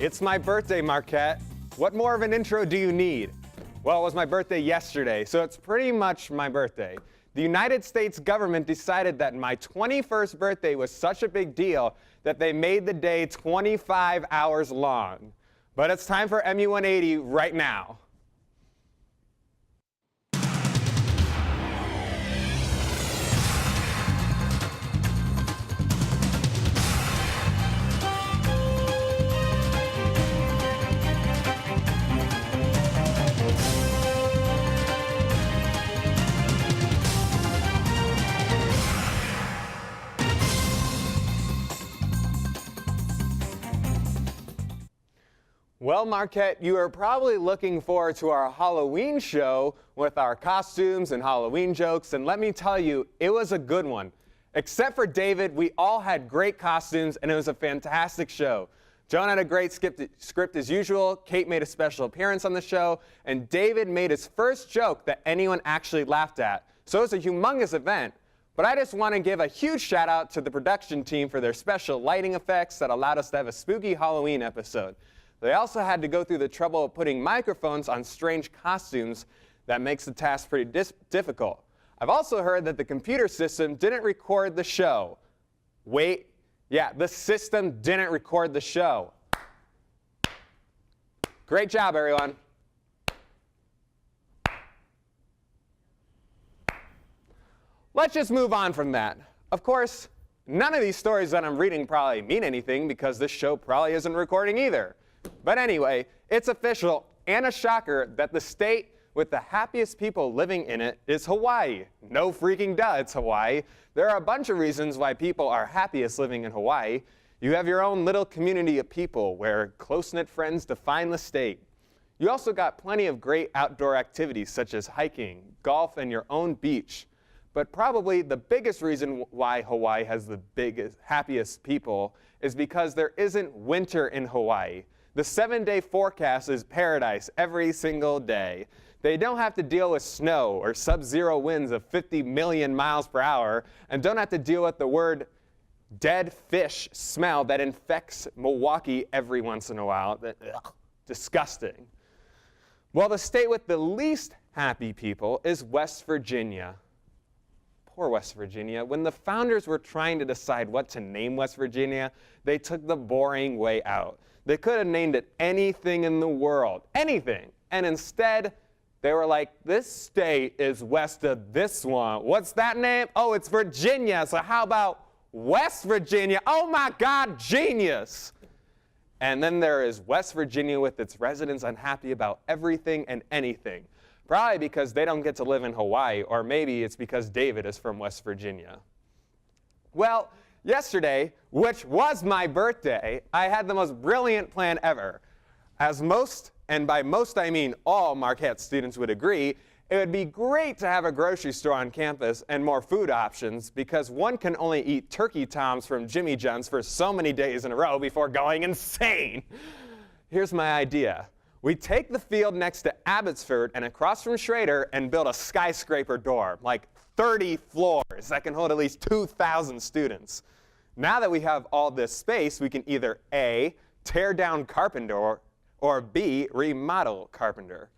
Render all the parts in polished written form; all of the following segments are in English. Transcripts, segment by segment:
It's my birthday, Marquette. What more of an intro do you need? Well, it was my birthday yesterday, so it's pretty much my birthday. The United States government decided that my 21st birthday was such a big deal that they made the day 25 hours long. But it's time for MU180 right now. Well, Marquette, you are probably looking forward to our Halloween show with our costumes and Halloween jokes, and let me tell you, it was a good one. Except for David, we all had great costumes, and it was a fantastic show. Joan had a great script as usual, Kate made a special appearance on the show, and David made his first joke that anyone actually laughed at. So it was a humongous event. But I just want to give a huge shout out to the production team for their special lighting effects that allowed us to have a spooky Halloween episode. They also had to go through the trouble of putting microphones on strange costumes that makes the task pretty difficult. I've also heard that the computer system didn't record the show. Wait, yeah, the system didn't record the show. Great job, everyone. Let's just move on from that. Of course, none of these stories that I'm reading probably mean anything because this show probably isn't recording either. But anyway, it's official and a shocker that the state with the happiest people living in it is Hawaii. No freaking duh, it's Hawaii. There are a bunch of reasons why people are happiest living in Hawaii. You have your own little community of people where close-knit friends define the state. You also got plenty of great outdoor activities such as hiking, golf, and your own beach. But probably the biggest reason why Hawaii has the happiest people is because there isn't winter in Hawaii. The 7-day forecast is paradise every single day. They don't have to deal with snow or sub-zero winds of 50 million miles per hour and don't have to deal with the word dead fish smell that infects Milwaukee every once in a while. Ugh, disgusting. Well, the state with the least happy people is West Virginia. Poor West Virginia. When the founders were trying to decide what to name West Virginia, they took the boring way out. They could have named it anything in the world, anything. And instead, they were like, this state is west of this one. What's that name? Oh, it's Virginia. So how about West Virginia? Oh my God, genius. And then there is West Virginia with its residents unhappy about everything and anything. Probably because they don't get to live in Hawaii, or maybe it's because David is from West Virginia. Well, yesterday, which was my birthday, I had the most brilliant plan ever. As most, and by most I mean all Marquette students would agree, it would be great to have a grocery store on campus and more food options because one can only eat Turkey Toms from Jimmy John's for so many days in a row before going insane. Here's my idea. We take the field next to Abbotsford and across from Schrader and build a skyscraper dorm, like 30 floors that can hold at least 2,000 students. Now that we have all this space, we can either A, tear down Carpenter, or B, remodel Carpenter.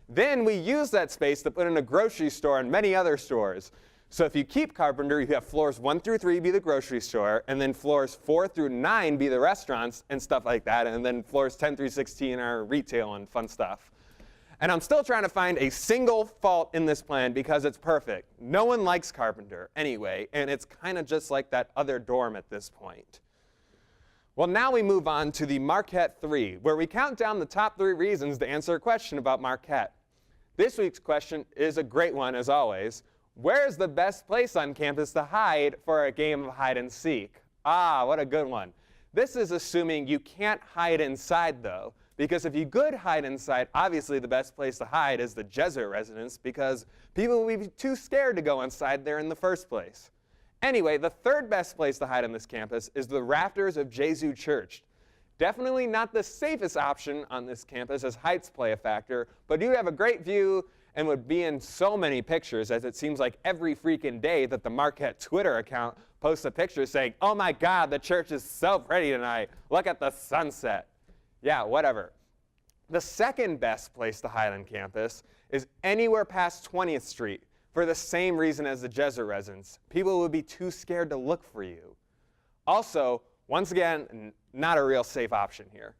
Then we use that space to put in a grocery store and many other stores. So if you keep Carpenter, you have floors 1 through 3 be the grocery store, and then floors 4 through 9 be the restaurants and stuff like that, and then floors 10 through 16 are retail and fun stuff. And I'm still trying to find a single fault in this plan because it's perfect. No one likes Carpenter anyway, and it's kind of just like that other dorm at this point. Well, now we move on to the Marquette 3, where we count down the top 3 reasons to answer a question about Marquette. This week's question is a great one, as always. Where is the best place on campus to hide for a game of hide and seek? Ah, what a good one. This is assuming you can't hide inside, though, because if you could hide inside, obviously the best place to hide is the Jesuit residence because people will be too scared to go inside there in the first place. Anyway, the third best place to hide on this campus is the rafters of Jesu Church. Definitely not the safest option on this campus as heights play a factor, but you have a great view and would be in so many pictures as it seems like every freaking day that the Marquette Twitter account posts a picture saying, oh my God, the church is so pretty tonight. Look at the sunset. Yeah, whatever. The second best place to hide on campus is anywhere past 20th Street for the same reason as the Jesuit residence. People would be too scared to look for you. Also, once again, not a real safe option here.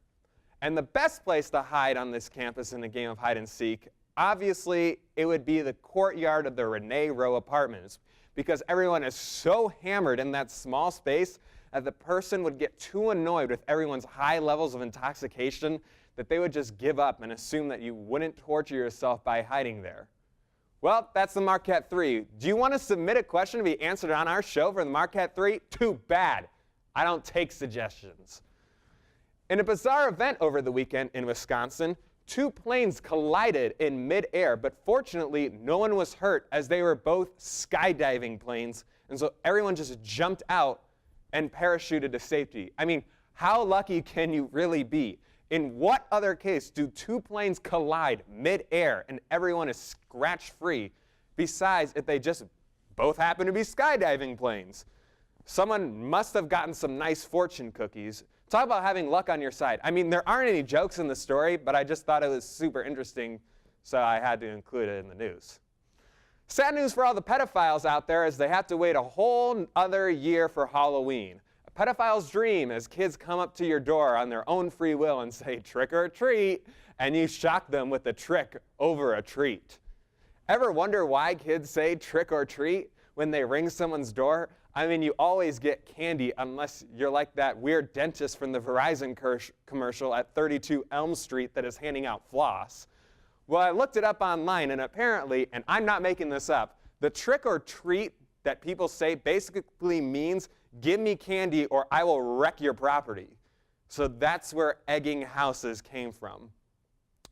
And the best place to hide on this campus in a game of hide and seek, obviously, it would be the courtyard of the Renee Rowe apartments, because everyone is so hammered in that small space that the person would get too annoyed with everyone's high levels of intoxication that they would just give up and assume that you wouldn't torture yourself by hiding there. Well, that's the Marquette 3. Do you want to submit a question to be answered on our show for the Marquette 3? Too bad. I don't take suggestions. In a bizarre event over the weekend in Wisconsin, 2 planes collided in midair, but fortunately no one was hurt as they were both skydiving planes, and so everyone just jumped out and parachuted to safety. I mean, how lucky can you really be? In what other case do 2 planes collide mid-air and everyone is scratch-free, besides if they just both happen to be skydiving planes? Someone must have gotten some nice fortune cookies. Talk about having luck on your side. I mean, there aren't any jokes in the story, but I just thought it was super interesting, so I had to include it in the news. Sad news for all the pedophiles out there is they have to wait a whole other year for Halloween. A pedophile's dream as kids come up to your door on their own free will and say trick or treat, and you shock them with a trick over a treat. Ever wonder why kids say trick or treat when they ring someone's door? I mean, you always get candy unless you're like that weird dentist from the Verizon commercial at 32 Elm Street that is handing out floss. Well, I looked it up online, and apparently, and I'm not making this up, the trick or treat that people say basically means give me candy or I will wreck your property. So that's where egging houses came from.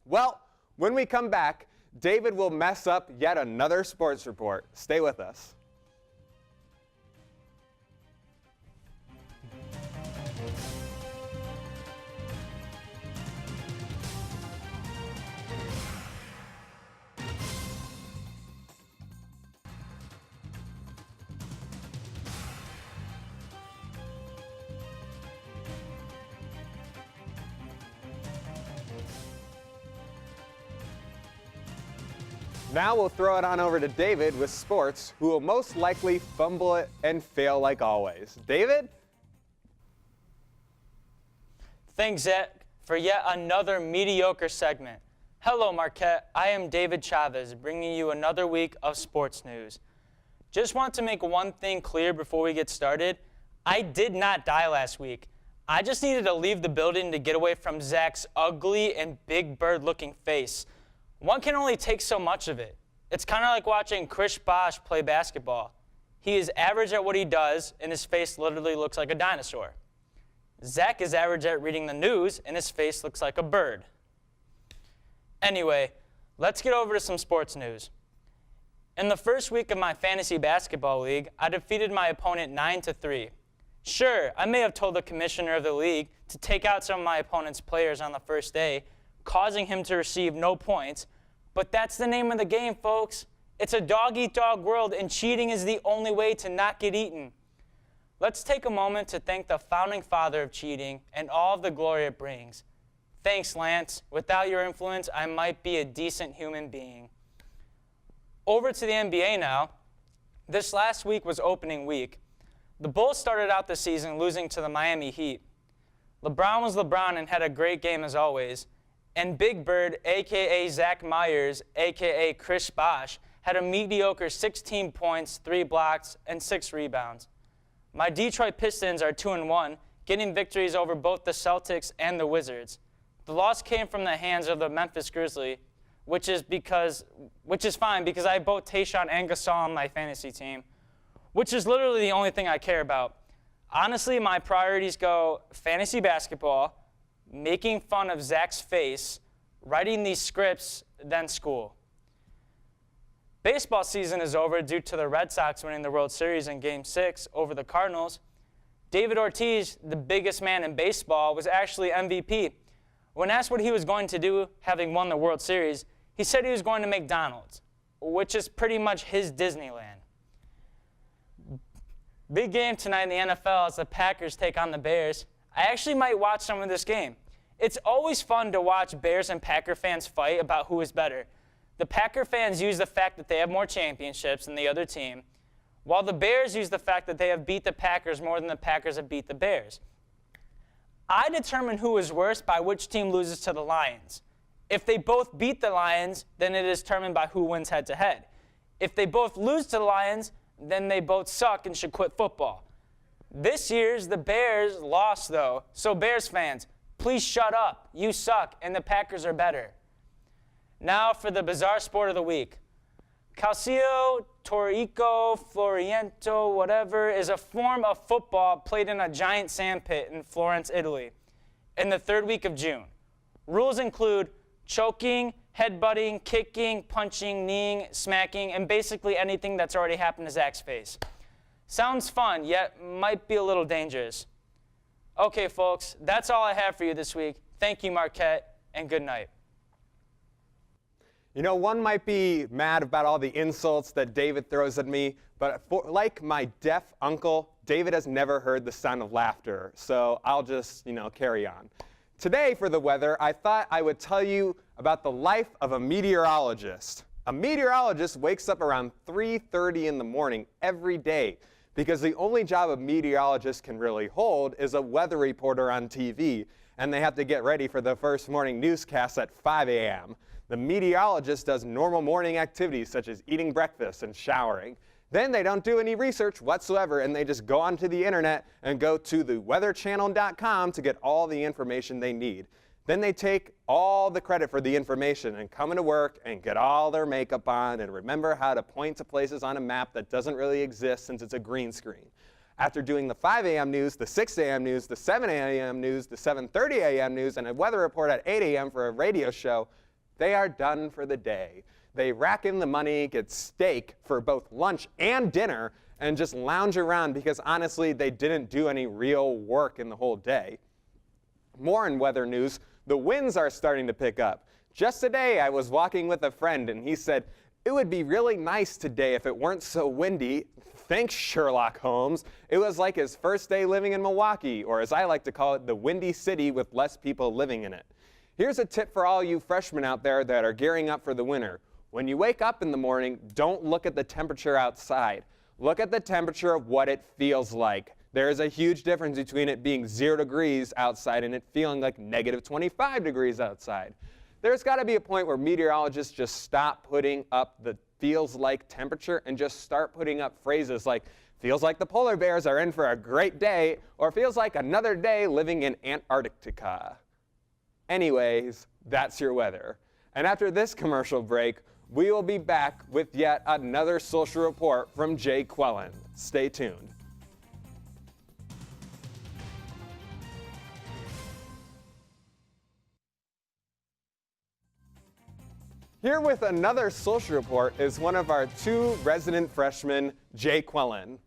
Well, when we come back, David will mess up yet another sports report. Stay with us. Now we'll throw it on over to David with sports, who will most likely fumble it and fail like always. David? Thanks, Zach, for yet another mediocre segment. Hello, Marquette. I am David Chavez, bringing you another week of sports news. Just want to make one thing clear before we get started. I did not die last week. I just needed to leave the building to get away from Zach's ugly and Big Bird-looking face. One can only take so much of it. It's kind of like watching Chris Bosh play basketball. He is average at what he does, and his face literally looks like a dinosaur. Zach is average at reading the news, and his face looks like a bird. Anyway, let's get over to some sports news. In the first week of my fantasy basketball league, I defeated my opponent 9-3. Sure, I may have told the commissioner of the league to take out some of my opponent's players on the first day, causing him to receive no points, but that's the name of the game, folks. It's a dog-eat-dog world, and cheating is the only way to not get eaten. Let's take a moment to thank the founding father of cheating and all of the glory it brings. Thanks, Lance. Without your influence, I might be a decent human being. Over to the NBA now. This last week was opening week. The Bulls started out the season losing to the Miami Heat. LeBron was LeBron and had a great game as always. And Big Bird, a.k.a. Zak Myers, a.k.a. Chris Bosh, had a mediocre 16 points, 3 blocks, and 6 rebounds. My Detroit Pistons are 2-1, getting victories over both the Celtics and the Wizards. The loss came from the hands of the Memphis Grizzlies, which is fine because I have both Tayshaun and Gasol on my fantasy team, which is literally the only thing I care about. Honestly, my priorities go fantasy basketball, making fun of Zach's face, writing these scripts, then school. Baseball season is over due to the Red Sox winning the World Series in Game 6 over the Cardinals. David Ortiz, the biggest man in baseball, was actually MVP. When asked what he was going to do having won the World Series, he said he was going to McDonald's, which is pretty much his Disneyland. Big game tonight in the NFL as the Packers take on the Bears. I actually might watch some of this game. It's always fun to watch Bears and Packer fans fight about who is better. The Packer fans use the fact that they have more championships than the other team, while the Bears use the fact that they have beat the Packers more than the Packers have beat the Bears. I determine who is worse by which team loses to the Lions. If they both beat the Lions, then it is determined by who wins head-to-head. If they both lose to the Lions, then they both suck and should quit football. This year's the Bears lost, though, so Bears fans, please shut up. You suck, and the Packers are better. Now for the bizarre sport of the week. Calcio Torico Floriento, whatever, is a form of football played in a giant sandpit in Florence, Italy, in the third week of June. Rules include choking, headbutting, kicking, punching, kneeing, smacking, and basically anything that's already happened to Zak's face. Sounds fun, yet might be a little dangerous. Okay, folks, that's all I have for you this week. Thank you, Marquette, and good night. You know, one might be mad about all the insults that David throws at me, but like my deaf uncle, David has never heard the sound of laughter, so I'll just, carry on. Today, for the weather, I thought I would tell you about the life of a meteorologist. A meteorologist wakes up around 3:30 in the morning every day because the only job a meteorologist can really hold is a weather reporter on TV, and they have to get ready for the first morning newscast at 5 a.m. The meteorologist does normal morning activities such as eating breakfast and showering. Then they don't do any research whatsoever, and they just go onto the internet and go to theweatherchannel.com to get all the information they need. Then they take all the credit for the information and come into work and get all their makeup on and remember how to point to places on a map that doesn't really exist since it's a green screen. After doing the 5 a.m. news, the 6 a.m. news, the 7 a.m. news, the 7:30 a.m. news, and a weather report at 8 a.m. for a radio show, they are done for the day. They rack in the money, get steak for both lunch and dinner, and just lounge around because honestly, they didn't do any real work in the whole day. More in weather news, the winds are starting to pick up. Just today, I was walking with a friend, and he said, "It would be really nice today if it weren't so windy." Thanks, Sherlock Holmes. It was like his first day living in Milwaukee, or as I like to call it, the Windy City with less people living in it. Here's a tip for all you freshmen out there that are gearing up for the winter. When you wake up in the morning, don't look at the temperature outside. Look at the temperature of what it feels like. There is a huge difference between it being 0 degrees outside and it feeling like negative 25 degrees outside. There's got to be a point where meteorologists just stop putting up the feels like temperature and just start putting up phrases like, feels like the polar bears are in for a great day, or feels like another day living in Antarctica. Anyways, that's your weather. And after this commercial break, we will be back with yet another social report from Jay Quellen. Stay tuned. Here with another social report is one of our 2 resident freshmen, Jay Quellen.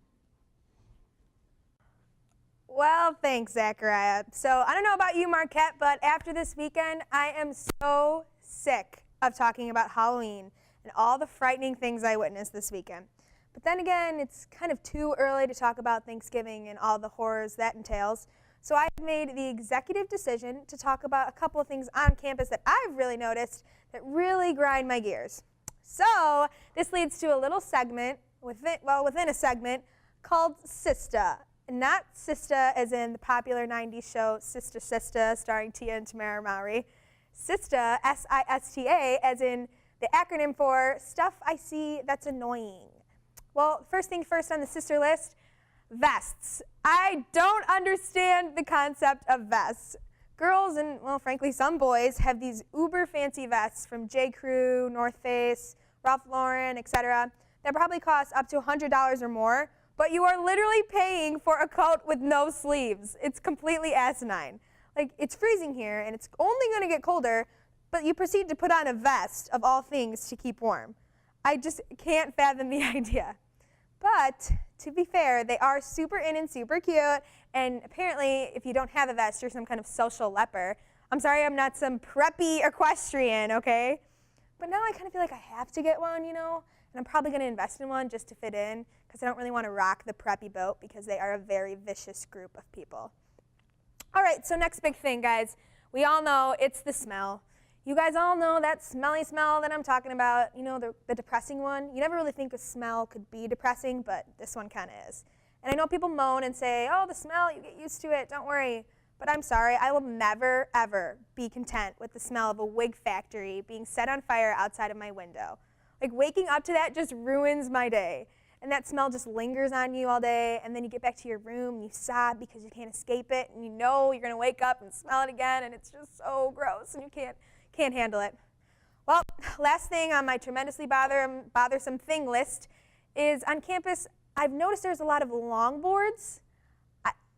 Well, thanks, Zachariah. So I don't know about you, Marquette, but after this weekend, I am so sick of talking about Halloween and all the frightening things I witnessed this weekend. But then again, it's kind of too early to talk about Thanksgiving and all the horrors that entails. So I've made the executive decision to talk about a couple of things on campus that I've really noticed that really grind my gears. So this leads to a little segment within a segment called Sista. Not Sista as in the popular 90s show Sista Sista starring Tia and Tamara Mowry. Sista, S-I-S-T-A, as in the acronym for stuff I see that's annoying. Well, first thing first on the sister list, vests. I don't understand the concept of vests. Girls and, well, frankly, some boys have these uber fancy vests from J. Crew, North Face, Ralph Lauren, etc. that probably cost up to $100 or more, but you are literally paying for a coat with no sleeves. It's completely asinine. Like, it's freezing here, and it's only going to get colder, but you proceed to put on a vest, of all things, to keep warm. I just can't fathom the idea. But, to be fair, they are super in and super cute, and apparently, if you don't have a vest, you're some kind of social leper. I'm sorry I'm not some preppy equestrian, okay? But now I kind of feel like I have to get one, and I'm probably going to invest in one just to fit in, because I don't really want to rock the preppy boat, because they are a very vicious group of people. All right, so next big thing, guys. We all know it's the smell. You guys all know that smelly smell that I'm talking about, you know, the depressing one. You never really think a smell could be depressing, but this one kind of is. And I know people moan and say, oh, the smell, you get used to it, don't worry. But I'm sorry, I will never, ever be content with the smell of a wig factory being set on fire outside of my window. Like, waking up to that just ruins my day. And that smell just lingers on you all day, and then you get back to your room and you sob because you can't escape it, and you know you're gonna wake up and smell it again, and it's just so gross, and you can't handle it. Well, last thing on my tremendously bothersome thing list is on campus, I've noticed there's a lot of longboards.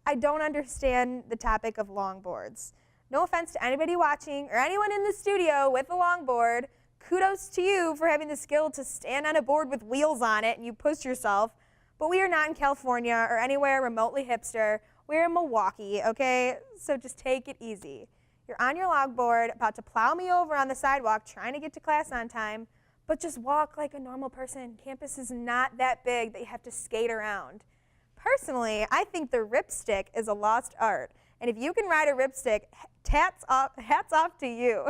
I don't understand the topic of longboards. No offense to anybody watching or anyone in the studio with a longboard. Kudos to you for having the skill to stand on a board with wheels on it and you push yourself. But we are not in California or anywhere remotely hipster. We're in Milwaukee, okay? So just take it easy. You're on your longboard, about to plow me over on the sidewalk, trying to get to class on time, but just walk like a normal person. Campus is not that big that you have to skate around. Personally, I think the ripstick is a lost art. And if you can ride a ripstick, hats off to you.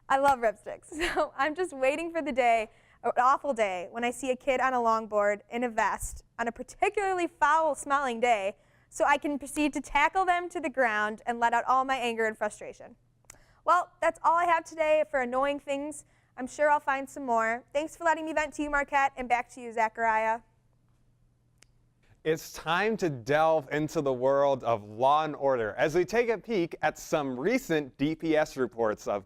I love ripsticks. So I'm just waiting for the day, an awful day, when I see a kid on a longboard in a vest on a particularly foul-smelling day, so I can proceed to tackle them to the ground and let out all my anger and frustration. Well, that's all I have today for annoying things. I'm sure I'll find some more. Thanks for letting me vent to you, Marquette, and back to you, Zachariah. It's time to delve into the world of law and order as we take a peek at some recent DPS reports of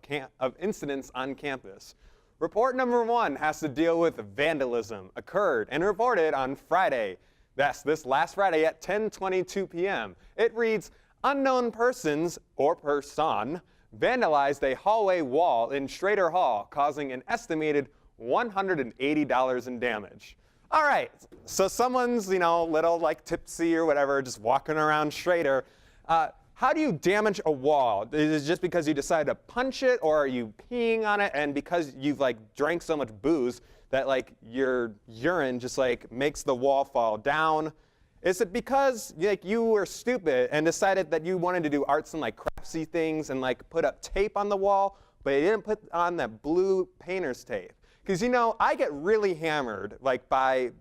incidents on campus. Report number 1 has to deal with vandalism occurred and reported on Friday. That's this last Friday at 10:22 p.m. It reads, unknown persons or person vandalized a hallway wall in Schrader Hall, causing an estimated $180 in damage. All right, so someone's, little like tipsy or whatever, just walking around Schrader. How do you damage a wall? Is it just because you decide to punch it, or are you peeing on it, and because you've drank so much booze that your urine just makes the wall fall down? Is it because you were stupid and decided that you wanted to do arts and craftsy things and put up tape on the wall, but you didn't put on that blue painter's tape? Because I get really hammered by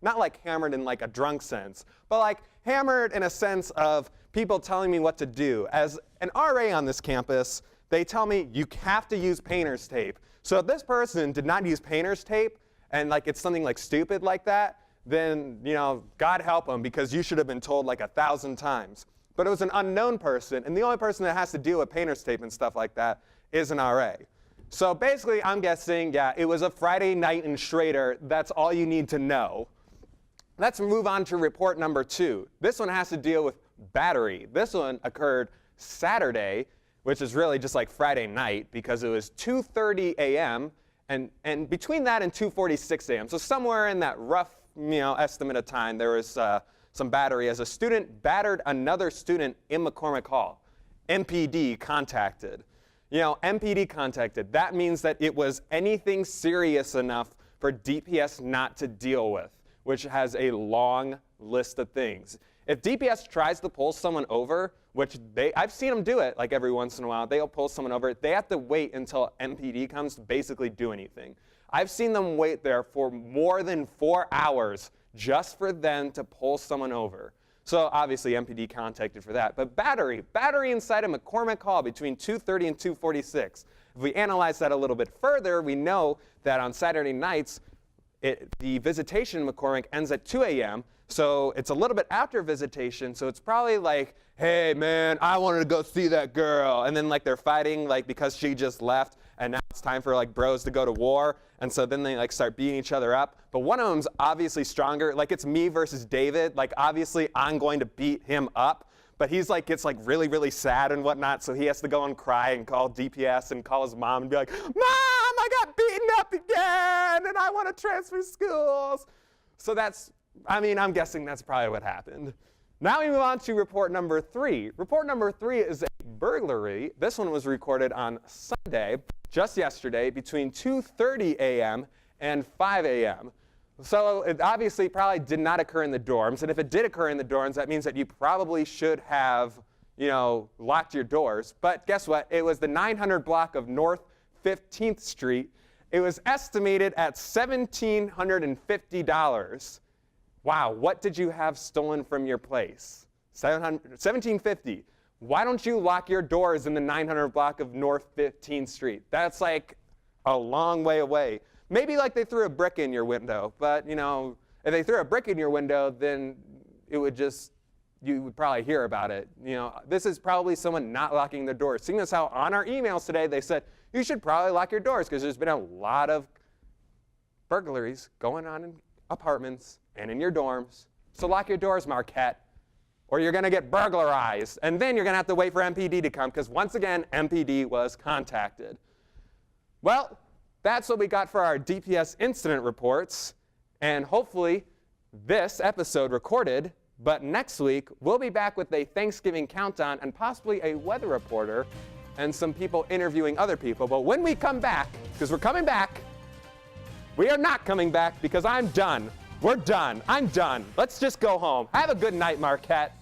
not hammered in a drunk sense, but hammered in a sense of people telling me what to do. As an RA on this campus, they tell me you have to use painter's tape. So if this person did not use painter's tape and it's something stupid like that, then God help them, because you should have been told 1,000 times. But it was an unknown person, and the only person that has to deal with painter's tape and stuff like that is an RA. So basically, I'm guessing, yeah, it was a Friday night in Schrader. That's all you need to know. Let's move on to report number 2. This one has to deal with battery. This one occurred Saturday, which is really just Friday night, because it was 2:30 a.m. and between that and 2:46 a.m. So somewhere in that rough, estimate of time, there was some battery as a student battered another student in McCormick Hall. MPD contacted. MPD contacted. That means that it was anything serious enough for DPS not to deal with, which has a long list of things. If DPS tries to pull someone over, which I've seen them do it every once in a while, they'll pull someone over. They have to wait until MPD comes to basically do anything. I've seen them wait there for more than 4 hours just for them to pull someone over. So obviously MPD contacted for that. But battery inside of McCormick Hall between 2:30 and 2:46. If we analyze that a little bit further, we know that on Saturday nights, the visitation in McCormick ends at 2 a.m. So it's a little bit after visitation. So it's probably hey man, I wanted to go see that girl. And then they're fighting because she just left. And now it's time for bros to go to war. And so then they start beating each other up. But one of them's obviously stronger. It's me versus David. Obviously I'm going to beat him up. But he's gets really, really sad and whatnot. So he has to go and cry and call DPS and call his mom and be like, Mom, I got beaten up again and I want to transfer schools. So I'm guessing that's probably what happened. Now we move on to report number 3. Report number 3 is a burglary. This one was recorded on Sunday, just yesterday, between 2:30 a.m. and 5 a.m. So it obviously probably did not occur in the dorms. And if it did occur in the dorms, that means that you probably should have, locked your doors. But guess what? It was the 900 block of North 15th Street. It was estimated at $1,750. Wow, what did you have stolen from your place? $1,750. Why don't you lock your doors in the 900 block of North 15th Street? That's like a long way away. Maybe like they threw a brick in your window, but if they threw a brick in your window, then you would probably hear about it. This is probably someone not locking their doors. Seeing as how on our emails today they said you should probably lock your doors because there's been a lot of burglaries going on in apartments and in your dorms. So lock your doors, Marquette, or you're going to get burglarized. And then you're going to have to wait for MPD to come because once again, MPD was contacted. Well, that's what we got for our DPS incident reports. And hopefully this episode recorded. But next week, we'll be back with a Thanksgiving countdown and possibly a weather reporter and some people interviewing other people. But when we come back, because we're coming back, we are not coming back because I'm done. We're done. I'm done. Let's just go home. Have a good night, Marquette.